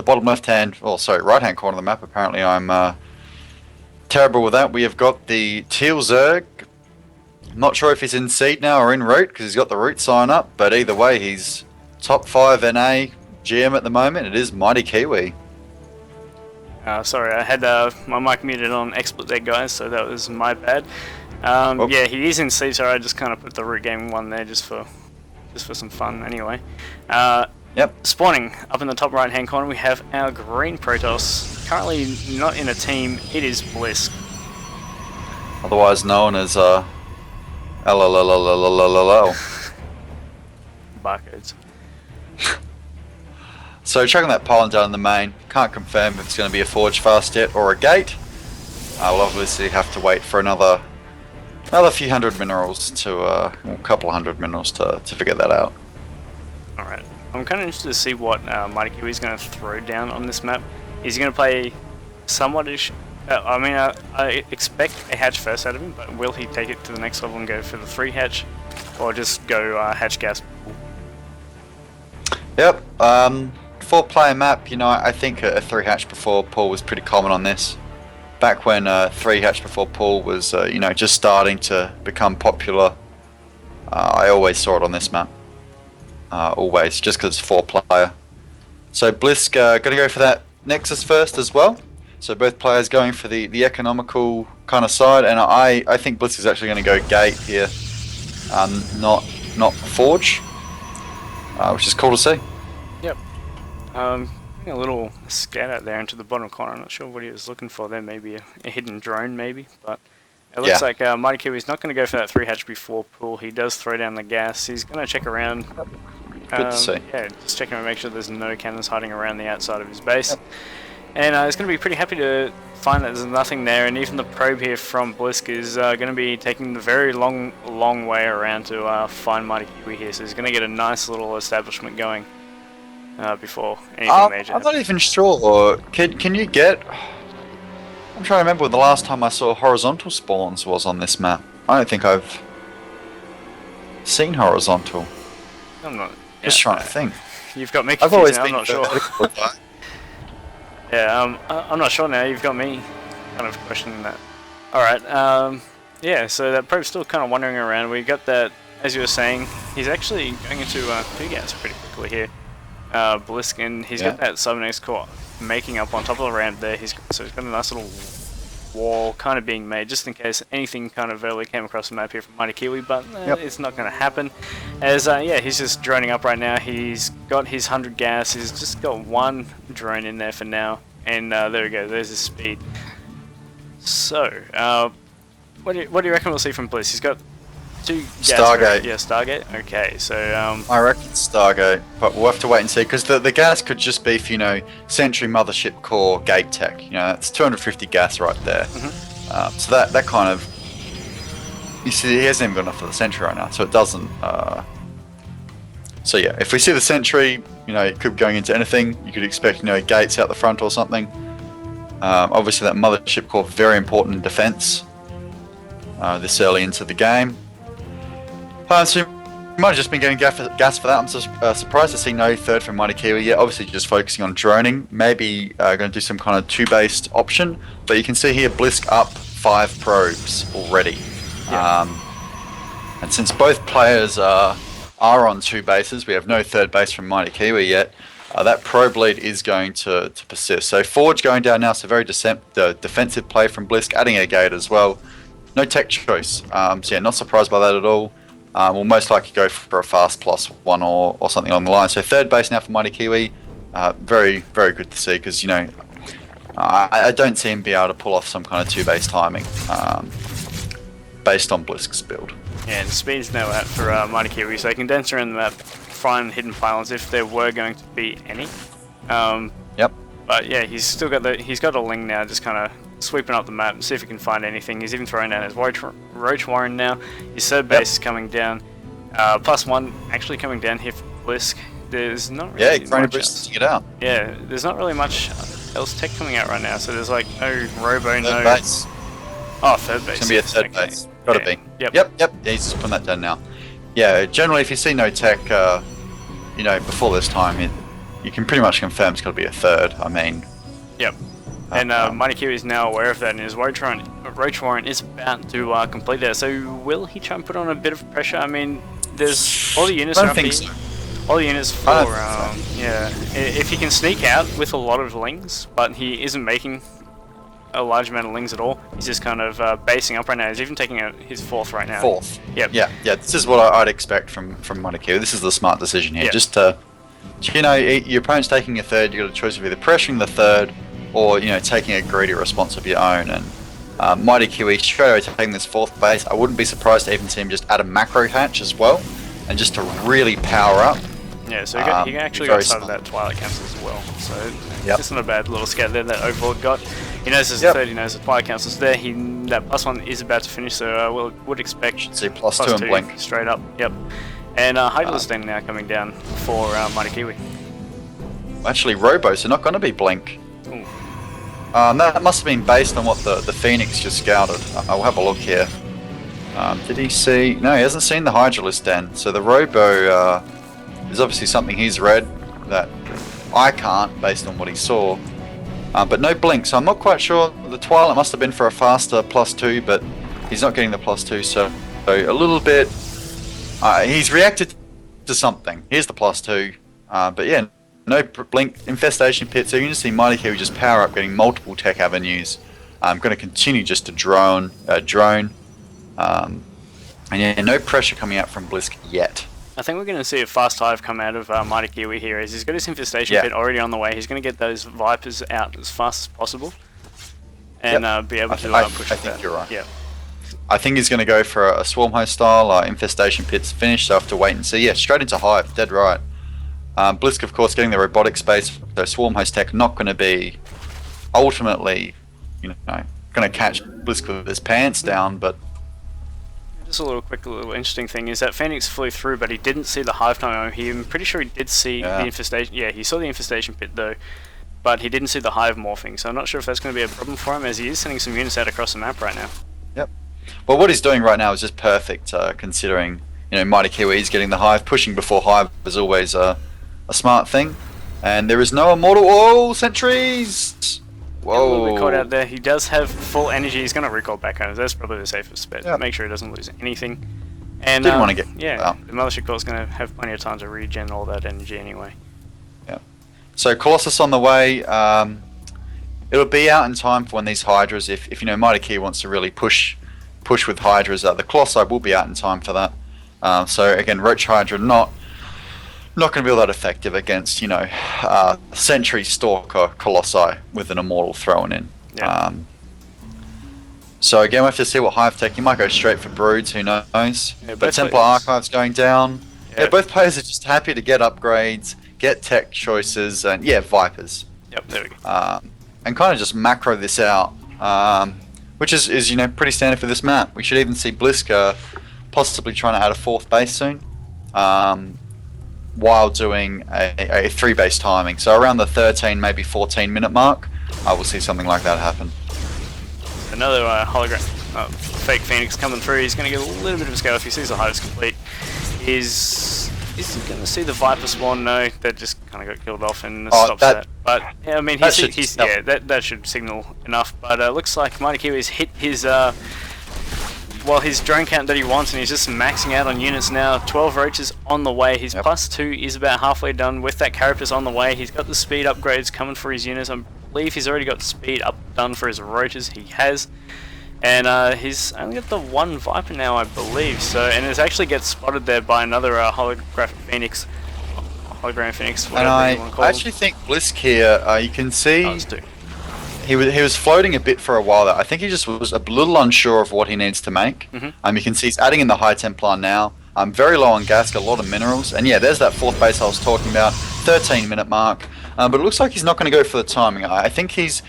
the bottom left-hand, oh sorry, right-hand corner of the map. Apparently I'm terrible with that. We have got the Teal Zerg. Not sure if he's in seed now or in route because he's got the route sign up, but either way he's top 5 NA GM at the moment. It is MightyKiwi. Sorry, I had my mic muted on XSplit there, guys, so that was my bad. Yeah, he is in seed, so I just kind of put the root gaming one there just for some fun anyway. Yep. Spawning up in the top right hand corner, we have our green Protoss. Currently not in a team, it is Blysk. Otherwise known as Barcodes. So chucking that pylon down in the main, can't confirm if it's going to be a forge fast yet or a gate. We'll obviously have to wait for another few hundred minerals to, a couple hundred minerals to figure that out. Alright, I'm kind of interested to see what MightyKiwi is going to throw down on this map. Is he going to play somewhat-ish? I expect a hatch first out of him, but will he take it to the next level and go for the 3 hatch? Or just go hatch gas? Yep, 4-player map, you know, I think a 3 hatch before pull was pretty common on this. Back when 3 hatch before pull was, you know, just starting to become popular, I always saw it on this map. Always, just because it's 4-player. So Blysk going to go for that Nexus first as well. So both players going for the economical kind of side, and I think Blysk is actually going to go gate here, not forge, which is cool to see. Yep. A little scat out there into the bottom corner. I'm not sure what he was looking for there. Maybe a hidden drone, maybe. But it looks like MightyKiwi is not going to go for that 3 hatch before pull. He does throw down the gas. He's going to check around. Good to see. Yeah, just checking to make sure there's no cannons hiding around the outside of his base. Yep. And he's going to be pretty happy to find that there's nothing there. And even the probe here from Blysk is going to be taking the very long way around to find MightyKiwi here. So he's going to get a nice little establishment going. Before anything major. I'm not even sure. Can you get? I'm trying to remember when the last time I saw horizontal spawns was on this map. I don't think I've seen horizontal. I'm not. Just trying to think. You've got me I've confused always now, been I'm not sure. Yeah, I'm not sure now. You've got me kind of questioning that. All right. Yeah. So that probe's still kind of wandering around. We got that, as you were saying. He's actually going into 2 gas pretty quickly here. Blysk, and he's got that Subnex core making up on top of the ramp there. So he's got a nice little wall kind of being made just in case anything kind of early came across the map here from MightyKiwi, but it's not going to happen. As he's just droning up right now. He's got his 100 gas. He's just got 1 drone in there for now, and there we go. There's his speed. So, what do you reckon we'll see from Blysk? He's got 2 gas. Stargate. Yeah, Stargate. Okay, so I reckon Stargate, but we'll have to wait and see because the gas could just be for, you know, Sentry Mothership Core Gate Tech. You know, that's 250 gas right there. So that kind of, you see, he hasn't even got enough for the Sentry right now, so it doesn't. So yeah, if we see the Sentry, you know, it could be going into anything. You could expect, you know, gates out the front or something. Obviously, that Mothership Core very important in defense this early into the game. So you might have just been getting gas for that. I'm surprised to see no third from MightyKiwi yet. Obviously just focusing on droning. Maybe going to do some kind of 2-based option. But you can see here Blysk up 5 probes already. And since both players are on 2 bases, we have no third base from MightyKiwi yet. That probe lead is going to persist. So Forge going down now, so very defensive play from Blysk, adding a gate as well. No tech choice. So yeah, not surprised by that at all. We'll most likely go for a fast +1 or something along the line. So 3rd base now for MightyKiwi. Very, very good to see because, you know, I don't see him be able to pull off some kind of 2-base timing based on Blysk's build. Yeah, and speed's now out for MightyKiwi, so he can dance around the map, find hidden pylons if there were going to be any. Yep. But yeah, he's got a Ling now, just kind of sweeping up the map and see if he can find anything. He's even throwing down his Roach Warren now. His 3rd base is coming down. +1 actually coming down here for Blysk. There's not really he's trying to it out. Yeah, there's not really much else tech coming out right now, so there's like no Robo, third base. Oh, 3rd base. It's going to be a 3rd base. Gotta be. Yep. Yeah, he's just putting that down now. Yeah, generally if you see no tech, you know, before this time, you can pretty much confirm it's going to be a third. I mean, Yep. And MightyKiwi is now aware of that, and his Roach Warrant is about to complete that. So will he try and put on a bit of pressure? I mean, there's all the units I are don't up think here. so. All the units for, I don't think so. yeah. If he can sneak out with a lot of lings, but he isn't making a large amount of lings at all, he's just kind of basing up right now. He's even taking out his 4th right now. 4th. Yep. Yeah. This is what I'd expect from MightyKiwi. This is the smart decision here. Yep. Just to, you know, your opponent's taking a 3rd. You got a choice of either pressuring the 3rd or, you know, taking a greedy response of your own. And MightyKiwi straight away taking this 4th base. I wouldn't be surprised to even see him just add a macro hatch as well, and just to really power up. Yeah, so he actually very got started smart. that Twilight Council as well. So Yep. it's not a bad little scout there that Overlord got. He knows there's a 3rd, he knows the Twilight Council's there. That +1 is about to finish, so would expect Should see +2 and blink. straight up. Yep. And Hydralistan now coming down for MightyKiwi. Actually, Robos are not going to be blink. Ooh. That must have been based on what the Phoenix just scouted. I'll have a look here. Did he see? No, he hasn't seen the Hydralistan. So the Robo is obviously something he's read that I can't, based on what he saw. But no blink, so I'm not quite sure. The Twilight must have been for a faster +2, but he's not getting the +2, so a little bit. He's reacted to something. Here's the +2, but yeah, no blink. Infestation pit. So you can see MightyKiwi just power up, getting multiple tech avenues. I'm going to continue just to drone, and yeah, no pressure coming out from Blysk yet. I think we're going to see a fast hive come out of MightyKiwi here, as he's got his infestation pit already on the way. He's going to get those Vipers out as fast as possible, and be able to push I that. think you're right. Yeah. I think he's going to go for a swarm host style. Infestation pit's finished, so I have to wait and see. Yeah, straight into hive, dead right. Blysk, of course, getting the robotic space. So swarm host tech not going to be ultimately, you know, going to catch Blysk with his pants down, but. Just a little interesting thing is that Phoenix flew through, but he didn't see the hive time. I'm pretty sure he did see the infestation. Yeah, he saw the infestation pit though, but he didn't see the hive morphing. So I'm not sure if that's going to be a problem for him, as he is sending some units out across the map right now. Yep. Well, what he's doing right now is just perfect, considering, you know, MightyKiwi is getting the hive. Pushing before hive is always a smart thing, and there is no immortal. Whoa, sentries! Whoa. A little bit caught out there. He does have full energy. He's going to recall back home. That's probably the safest bet. Yep. Make sure he doesn't lose anything. And Didn't want to get. yeah, the Mothership Core is going to have plenty of time to regen all that energy anyway. Yeah. So Colossus on the way. It'll be out in time for when these Hydras, if you know MightyKiwi wants to really push with Hydras. The Colossi will be out in time for that. So again, Roach Hydra not going to be all that effective against, you know, Sentry Stalker Colossi with an Immortal thrown in. Yeah. So again, we have to see what Hive Tech. You might go straight for Broods, who knows. Yeah, But Templar Archive's going down. Yeah. Both players are just happy to get upgrades, get tech choices, and yeah, Vipers. Yep, there we go. And kind of just macro this out, which is you know, pretty standard for this map. We should even see Blysk possibly trying to add a 4th base soon. While doing a 3-base timing. So around the 13, maybe 14 minute mark, I will see something like that happen. Another hologram, fake Phoenix coming through. He's going to get a little bit of a scale if he sees the hive's complete. Is he going to see the Viper spawn? No, that just kind of got killed off and stops that. But yeah, I mean, that should signal enough. But looks like MightyKiwi's hit his his drone count that he wants, and he's just maxing out on units now. 12 roaches on the way. His +2 is about halfway done with that Carapace on the way. He's got the speed upgrades coming for his units. I believe he's already got speed up done for his roaches. He has. And he's only got the 1 Viper now, I believe. So, and it actually gets spotted there by another holographic Phoenix. Hologram Phoenix, whatever you want to call I actually think Blysk here, you can see... Oh, it's 2. He was floating a bit for a while there. I think he just was a little unsure of what he needs to make. Mm-hmm. You can see he's adding in the High Templar now. Very low on gas, got a lot of minerals. And yeah, there's that 4th base I was talking about, 13 minute mark. But it looks like he's not going to go for the timing. I think he's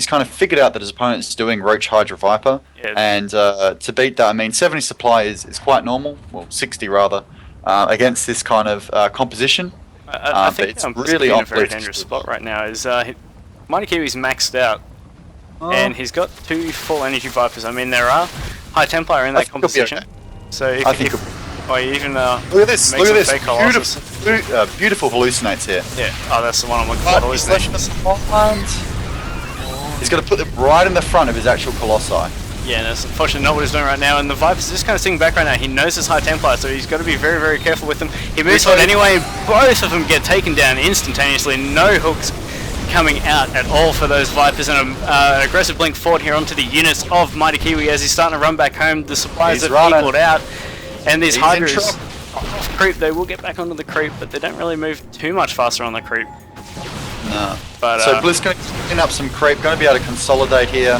kind of figured out that his opponent's doing Roach Hydra Viper. Yeah. And to beat that, I mean, 70 supply is quite normal. Well, 60 rather, against this kind of composition. I think it's Blysk really in a on very Blysk. dangerous spot right now. Is MightyKiwi's maxed out. And he's got 2 full energy Vipers. I mean, there are High Templar in that composition. Okay. So if, I think Oh, you even Look at this! makes Look at some this! fake Colossus. Beautiful hallucinates here. Yeah. Oh, that's the one I'm looking for. He's going to put them right in the front of his actual Colossi. Yeah, and that's unfortunately not what he's doing right now, and the Viper's just kind of sitting back right now. He knows his High Templar, so he's got to be very, very careful with them. He moves on anyway, and both of them get taken down instantaneously. No hooks coming out at all for those Vipers, and an aggressive blink forward here onto the units of NVIDIA as he's starting to run back home. The supplies have equaled out, and these Hydras off creep. They will get back onto the creep, but they don't really move too much faster on the creep. No. But, so Blysk going to clean up some creep, going to be able to consolidate here.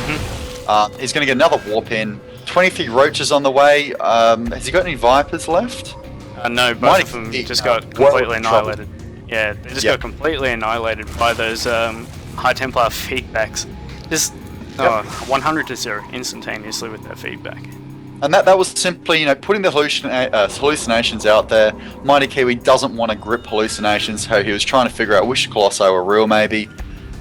He's going to get another warp in. 23 roaches on the way. Has he got any Vipers left? No, both of them just got completely annihilated. Yeah, they just got completely annihilated by those High Templar feedbacks. Just 100 to 0 instantaneously with their feedback. And that was simply, you know, putting the hallucinations out there. Mighty Kiwi doesn't want to grip hallucinations, so he was trying to figure out which Colossi were real, maybe.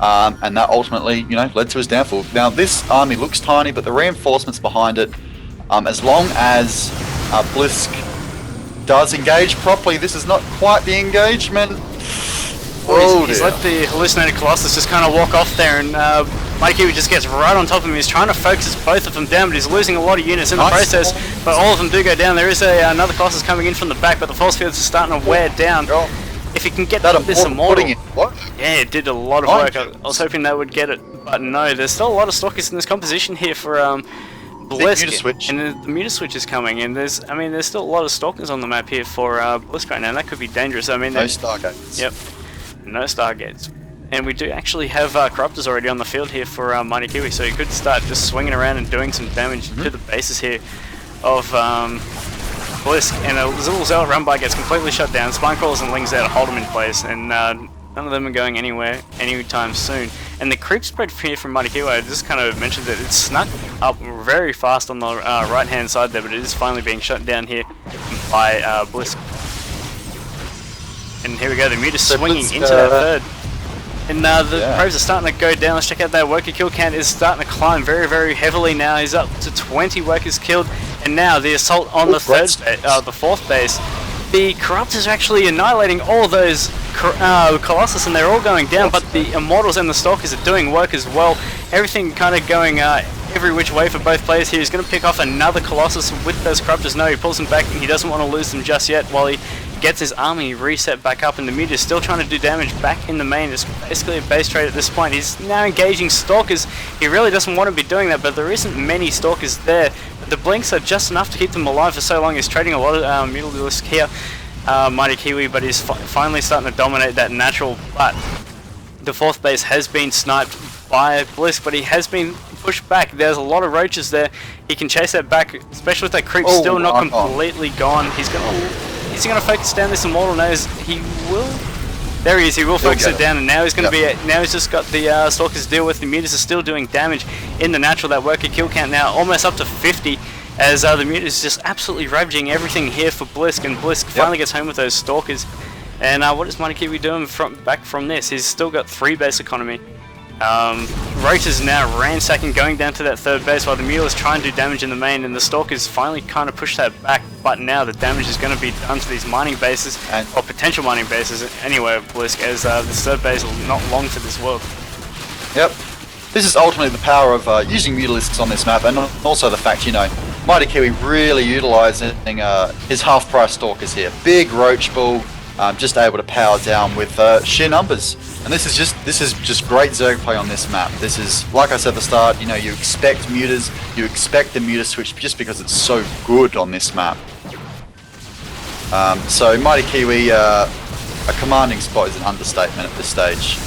And that ultimately, you know, led to his downfall. Now, this army looks tiny, but the reinforcements behind it, as long as Blysk does engage properly, this is not quite the engagement. Well, he's let the hallucinated Colossus just kind of walk off there, and Mighty Kiwi just gets right on top of him. He's trying to focus both of them down, but he's losing a lot of units in the process. But all of them do go down. There is another Colossus coming in from the back, but the force fields are starting to wear down. If he can get this Immortal, yeah, it did a lot of work. I was hoping they would get it, but no. There's still a lot of stalkers in this composition here for Blysk, and the meter switch is coming. And there's still a lot of stalkers on the map here for Blysk right now, and that could be dangerous. I mean, no Stargates. Yep, no Stargates. And we do actually have Corruptors already on the field here for Mighty Kiwi, so he could start just swinging around and doing some damage to the bases here of Blysk. And a little Zealot run by gets completely shut down. Spine Crawlers and Lings there to hold him in place, and none of them are going anywhere anytime soon. And the creep spread here from Mighty Kiwi, I just kind of mentioned that it's snuck up very fast on the right hand side there, but it is finally being shut down here by Blysk. And here we go, the Mute is swinging into that third. And the probes are starting to go down. Let's check out that worker kill count is starting to climb very, very heavily now. He's up to 20 workers killed. And now the assault on the fourth base. The Corruptors are actually annihilating all those Colossus, and they're all going down, but the Immortals and the Stalkers are doing work as well. Everything kind of going every which way for both players here. He's going to pick off another Colossus with those Corruptors. No, he pulls them back, and he doesn't want to lose them just yet while he gets his army reset back up, and the Mute is still trying to do damage back in the main. It's basically a base trade at this point. He's now engaging Stalkers. He really doesn't want to be doing that, but there isn't many Stalkers there. But the blinks are just enough to keep them alive for so long. He's trading a lot of Mutalisk here, Mighty Kiwi, but he's finally starting to dominate that natural. But the fourth base has been sniped by Blysk, but he has been pushed back. There's a lot of roaches there. He can chase that back, especially with that creep still not completely gone. He's gonna focus down this Immortal nose. He will. There he is. He will focus it down, and now he's gonna be. Now he's just got the Stalkers to deal with. The Mutas are still doing damage in the natural. That worker kill count now almost up to 50. As the Mutas is just absolutely ravaging everything here for Blysk, and Blysk finally gets home with those Stalkers. And what is Mighty Kiwi doing back from this? He's still got 3 base economy. Rota's now ransacking, going down to that third base while the Mutalists try and do damage in the main, and the Stalkers finally kind of push that back, but now the damage is going to be done to these mining bases, or potential mining bases anyway of Blysk, as this third base is not long for this world. Yep. This is ultimately the power of using Mutalisks on this map, and also the fact, you know, Mighty Kiwi really utilising his half-price Stalkers here. Big Roach Bull, just able to power down with sheer numbers. And this is just great Zerg play on this map. This is, like I said at the start, you know, you expect mutas, you expect the muta switch just because it's so good on this map. So Mighty Kiwi, a commanding spot is an understatement at this stage.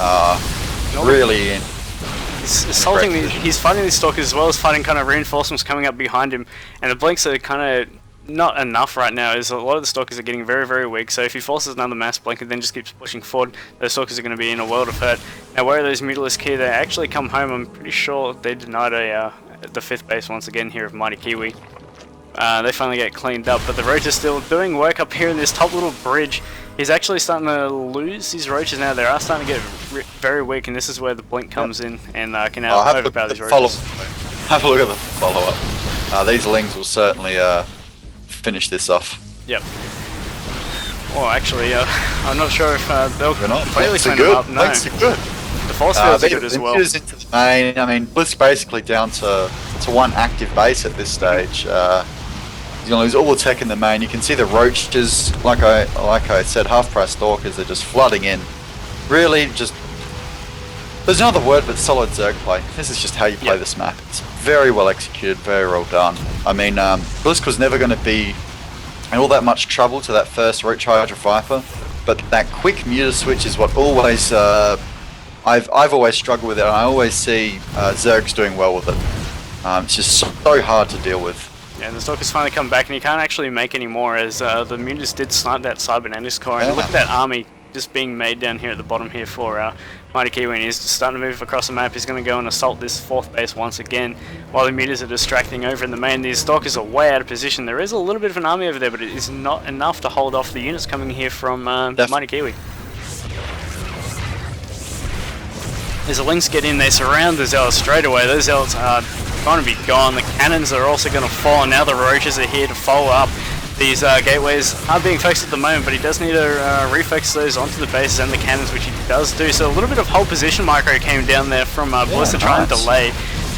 Really, he's fighting these Stalkers as well as fighting kind of reinforcements coming up behind him, and the blinks are kind of not enough right now, as a lot of the Stalkers are getting very, very weak. So if he forces another mass blink and then just keeps pushing forward, those Stalkers are going to be in a world of hurt. Now, where are those Mutalisks here? They actually come home. I'm pretty sure they denied the 5th base once again here of Mighty Kiwi. They finally get cleaned up, but the Roach is still doing work up here in this top little bridge. He's actually starting to lose hese Roaches now. They are starting to get very weak, and this is where the blink comes in and can now overpower these Roaches. Have a look at the follow-up. These Lings will certainly finish this off. Yep. Well, actually, I'm not sure if they'll completely clean them up. No. Blinks are good. The force fields are good as well. Into the main. I mean, Blysk basically down to one active base at this stage. He's gonna lose all the tech in the main. You can see the roaches, like I said, half-price stalkers are just flooding in. Really, just there's no other word but solid Zerg play. This is just how you play this map. It's very well executed, very well done. I mean, Blysk was never going to be in all that much trouble to that first roach Hydra Viper, but that quick muter switch is what always I've always struggled with it, and I always see Zergs doing well with it. It's just so hard to deal with. Yeah, and the Stalkers finally come back, and you can't actually make any more, as the muters did snipe that Cybernetics core, and look at that army just being made down here at the bottom here for MightyKiwi, and he's just starting to move across the map. He's going to go and assault this 4th base once again, while the muters are distracting over in the main. These Stalkers are way out of position. There is a little bit of an army over there, but it is not enough to hold off the units coming here from MightyKiwi. As the Lynx get in, they surround the Zealots straight away. Those Zealots are going to be gone. The cannons are also going to fall, and now the Roaches are here to follow up. These gateways are being fixed at the moment, but he does need to refix those onto the bases and the cannons, which he does do. So a little bit of hold position micro came down there from Blysk to try and delay,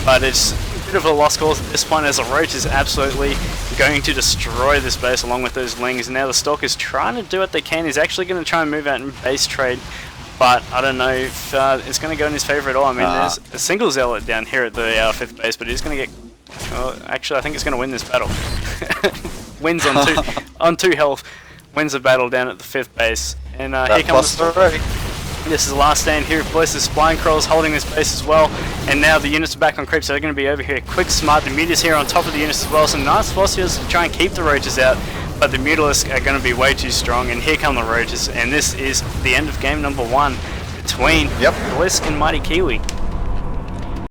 but it's a bit of a lost cause at this point, as the Roach is absolutely going to destroy this base along with those Lings. And now the Stalker's trying to do what they can. He's actually going to try and move out and base trade, but I don't know if it's going to go in his favour at all. I mean, there's a single Zealot down here at the 5th base, but he's going to get... Well, actually, I think he's going to win this battle. Wins on 2 health, wins the battle down at the 5th base. And here comes the... This is the last stand here. Blysk is Spline Crawls holding this base as well. And now the units are back on creep, so they're going to be over here. Quick Smart, the Muters here on top of the units as well. Some nice velocities to try and keep the Roaches out, but the Mutalisks are going to be way too strong. And here come the Roaches, and this is the end of game number 1 between Blysk and MightyKiwi.